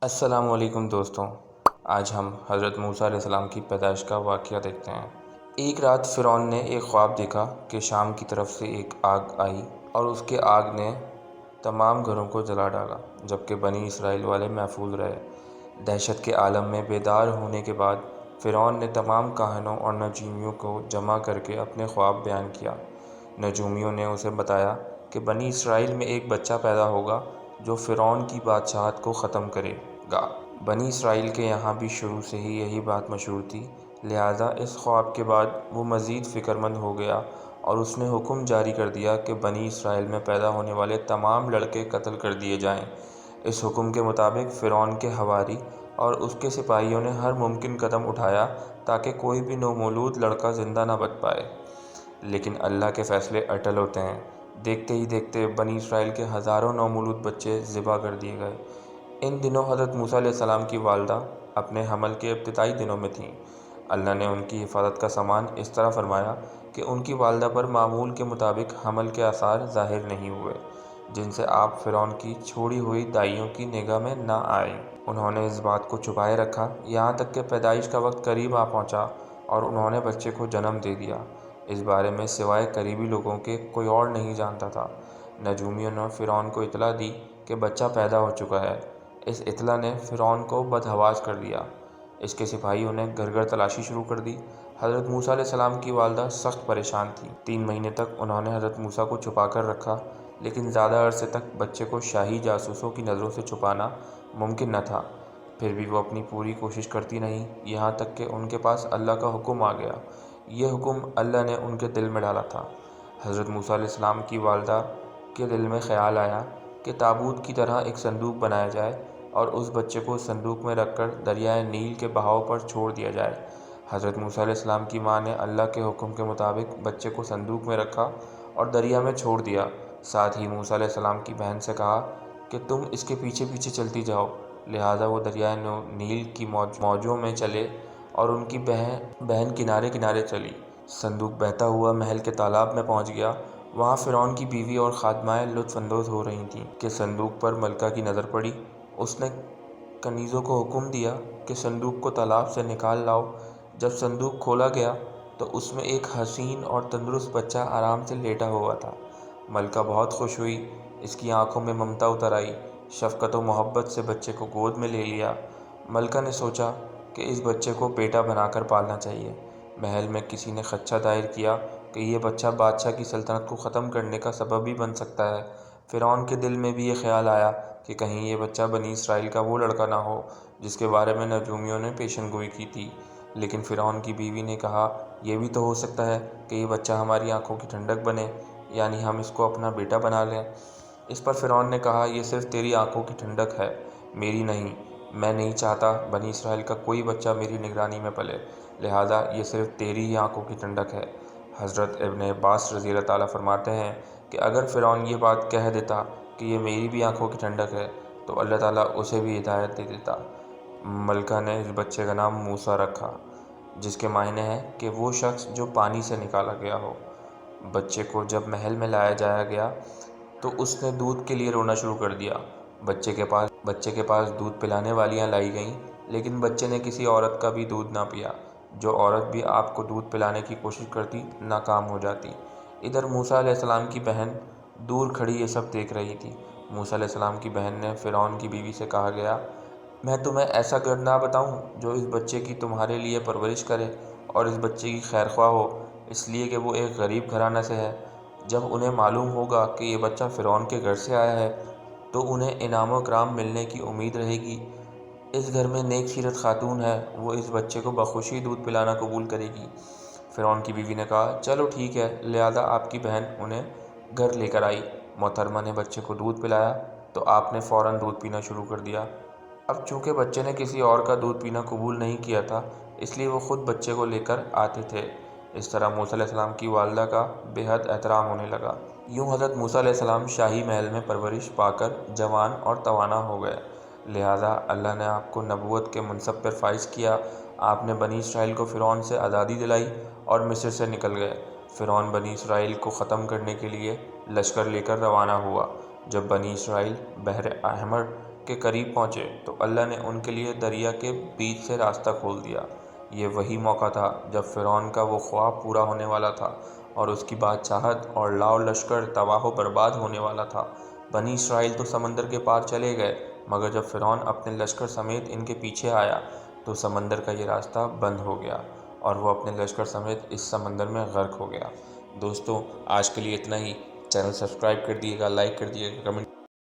السلام علیکم دوستوں، آج ہم حضرت موسیٰ علیہ السلام کی پیدائش کا واقعہ دیکھتے ہیں۔ ایک رات فرعون نے ایک خواب دیکھا کہ شام کی طرف سے ایک آگ آئی اور اس کے آگ نے تمام گھروں کو جلا ڈالا، جبکہ بنی اسرائیل والے محفوظ رہے۔ دہشت کے عالم میں بیدار ہونے کے بعد فرعون نے تمام کاہنوں اور نجومیوں کو جمع کر کے اپنے خواب بیان کیا۔ نجومیوں نے اسے بتایا کہ بنی اسرائیل میں ایک بچہ پیدا ہوگا جو فرعون کی بادشاہت کو ختم کرے گا۔ بنی اسرائیل کے یہاں بھی شروع سے ہی یہی بات مشہور تھی، لہٰذا اس خواب کے بعد وہ مزید فکر مند ہو گیا اور اس نے حکم جاری کر دیا کہ بنی اسرائیل میں پیدا ہونے والے تمام لڑکے قتل کر دیے جائیں۔ اس حکم کے مطابق فرعون کے حواری اور اس کے سپاہیوں نے ہر ممکن قدم اٹھایا تاکہ کوئی بھی نومولود لڑکا زندہ نہ بچ پائے، لیکن اللہ کے فیصلے اٹل ہوتے ہیں۔ دیکھتے ہی دیکھتے بنی اسرائیل کے ہزاروں نومولود بچے ذبح کر دیے گئے۔ ان دنوں حضرت موسیٰ علیہ السلام کی والدہ اپنے حمل کے ابتدائی دنوں میں تھیں۔ اللہ نے ان کی حفاظت کا سامان اس طرح فرمایا کہ ان کی والدہ پر معمول کے مطابق حمل کے آثار ظاہر نہیں ہوئے، جن سے آپ فرعون کی چھوڑی ہوئی دائیوں کی نگاہ میں نہ آئیں۔ انہوں نے اس بات کو چھپائے رکھا یہاں تک کہ پیدائش کا وقت قریب آ پہنچا اور انہوں نے بچے کو جنم دے دیا۔ اس بارے میں سوائے قریبی لوگوں کے کوئی اور نہیں جانتا تھا۔ نجومیوں نے فرعون کو اطلاع دی کہ بچہ پیدا ہو چکا ہے۔ اس اطلاع نے فرعون کو بدحواس کر دیا۔ اس کے سپاہیوں نے گھر گھر تلاشی شروع کر دی۔ حضرت موسیٰ علیہ السلام کی والدہ سخت پریشان تھی۔ 3 مہینے تک انہوں نے حضرت موسیٰ کو چھپا کر رکھا، لیکن زیادہ عرصے تک بچے کو شاہی جاسوسوں کی نظروں سے چھپانا ممکن نہ تھا۔ پھر بھی وہ اپنی پوری کوشش کرتی رہیں، یہاں تک کہ ان کے پاس اللہ کا حکم آ گیا۔ یہ حکم اللہ نے ان کے دل میں ڈالا تھا۔ حضرت موسیٰ علیہ السلام کی والدہ کے دل میں خیال آیا کہ تابوت کی طرح ایک صندوق بنایا جائے اور اس بچے کو صندوق میں رکھ کر دریائے نیل کے بہاؤ پر چھوڑ دیا جائے۔ حضرت موسیٰ علیہ السلام کی ماں نے اللہ کے حکم کے مطابق بچے کو صندوق میں رکھا اور دریا میں چھوڑ دیا۔ ساتھ ہی موسیٰ علیہ السلام کی بہن سے کہا کہ تم اس کے پیچھے پیچھے چلتی جاؤ، لہٰذا وہ دریائے نیل کی موجوں میں چلے اور ان کی بہن کنارے کنارے چلی۔ صندوق بہتا ہوا محل کے تالاب میں پہنچ گیا۔ وہاں فرعون کی بیوی اور خادمائیں لطف اندوز ہو رہی تھیں کہ صندوق پر ملکہ کی نظر پڑی۔ اس نے کنیزوں کو حکم دیا کہ صندوق کو تالاب سے نکال لاؤ۔ جب صندوق کھولا گیا تو اس میں ایک حسین اور تندرست بچہ آرام سے لیٹا ہوا تھا۔ ملکہ بہت خوش ہوئی، اس کی آنکھوں میں ممتا اتر آئی۔ شفقت و محبت سے بچے کو گود میں لے لیا۔ ملکہ نے سوچا کہ اس بچے کو بیٹا بنا کر پالنا چاہیے۔ محل میں کسی نے خدشہ ظاہر کیا کہ یہ بچہ بادشاہ کی سلطنت کو ختم کرنے کا سبب بھی بن سکتا ہے۔ فرعون کے دل میں بھی یہ خیال آیا کہ کہیں یہ بچہ بنی اسرائیل کا وہ لڑکا نہ ہو جس کے بارے میں نجومیوں نے پیشن گوئی کی تھی۔ لیکن فرعون کی بیوی نے کہا، یہ بھی تو ہو سکتا ہے کہ یہ بچہ ہماری آنکھوں کی ٹھنڈک بنے، یعنی ہم اس کو اپنا بیٹا بنا لیں۔ اس پر فرعون نے کہا، یہ صرف تیری آنکھوں کی ٹھنڈک ہے، میری نہیں۔ میں نہیں چاہتا بنی اسرائیل کا کوئی بچہ میری نگرانی میں پلے، لہٰذا یہ صرف تیری ہی آنکھوں کی ٹھنڈک ہے۔ حضرت ابن عباس رضی اللہ تعالیٰ فرماتے ہیں کہ اگر فرعون یہ بات کہہ دیتا کہ یہ میری بھی آنکھوں کی ٹھنڈک ہے تو اللہ تعالیٰ اسے بھی ہدایت دے دیتا۔ ملکہ نے اس بچے کا نام موسیٰ رکھا، جس کے معنی ہے کہ وہ شخص جو پانی سے نکالا گیا ہو۔ بچے کو جب محل میں لایا جایا گیا تو اس نے دودھ کے لیے رونا شروع کر دیا۔ بچے کے پاس دودھ پلانے والیاں لائی گئیں، لیکن بچے نے کسی عورت کا بھی دودھ نہ پیا۔ جو عورت بھی آپ کو دودھ پلانے کی کوشش کرتی ناکام ہو جاتی۔ ادھر موسیٰ علیہ السلام کی بہن دور کھڑی یہ سب دیکھ رہی تھی۔ موسیٰ علیہ السلام کی بہن نے فرعون کی بیوی سے کہا گیا، میں تمہیں ایسا گھر نہ بتاؤں جو اس بچے کی تمہارے لیے پرورش کرے اور اس بچے کی خیر خواہ ہو، اس لیے کہ وہ ایک غریب گھرانہ سے ہے۔ جب انہیں معلوم ہوگا کہ یہ بچہ فرعون کے گھر سے آیا ہے تو انہیں انعام و اکرام ملنے کی امید رہے گی۔ اس گھر میں نیک سیرت خاتون ہے، وہ اس بچے کو بخوشی دودھ پلانا قبول کرے گی۔ فرعون کی بیوی نے کہا، چلو ٹھیک ہے، لہٰذا آپ کی بہن انہیں گھر لے کر آئی۔ محترمہ نے بچے کو دودھ پلایا تو آپ نے فوراً دودھ پینا شروع کر دیا۔ اب چونکہ بچے نے کسی اور کا دودھ پینا قبول نہیں کیا تھا، اس لیے وہ خود بچے کو لے کر آتے تھے۔ اس طرح موسیٰ علیہ السلام کی والدہ کا بے حد احترام ہونے لگا۔ یوں حضرت موسیٰ علیہ السلام شاہی محل میں پرورش پا کر جوان اور توانا ہو گئے، لہٰذا اللہ نے آپ کو نبوت کے منصب پر فائز کیا۔ آپ نے بنی اسرائیل کو فرعون سے آزادی دلائی اور مصر سے نکل گئے۔ فرعون بنی اسرائیل کو ختم کرنے کے لیے لشکر لے کر روانہ ہوا۔ جب بنی اسرائیل بحر احمر کے قریب پہنچے تو اللہ نے ان کے لیے دریا کے بیچ سے راستہ کھول دیا۔ یہ وہی موقع تھا جب فرعون کا وہ خواب پورا ہونے والا تھا اور اس کی بادشاہت اور لاؤ لشکر تباہ و برباد ہونے والا تھا۔ بنی اسرائیل تو سمندر کے پار چلے گئے، مگر جب فرعون اپنے لشکر سمیت ان کے پیچھے آیا تو سمندر کا یہ راستہ بند ہو گیا اور وہ اپنے لشکر سمیت اس سمندر میں غرق ہو گیا۔ دوستو، آج کے لیے اتنا ہی۔ چینل سبسکرائب کر دیے گا، لائک کر دیے گا، کمنٹ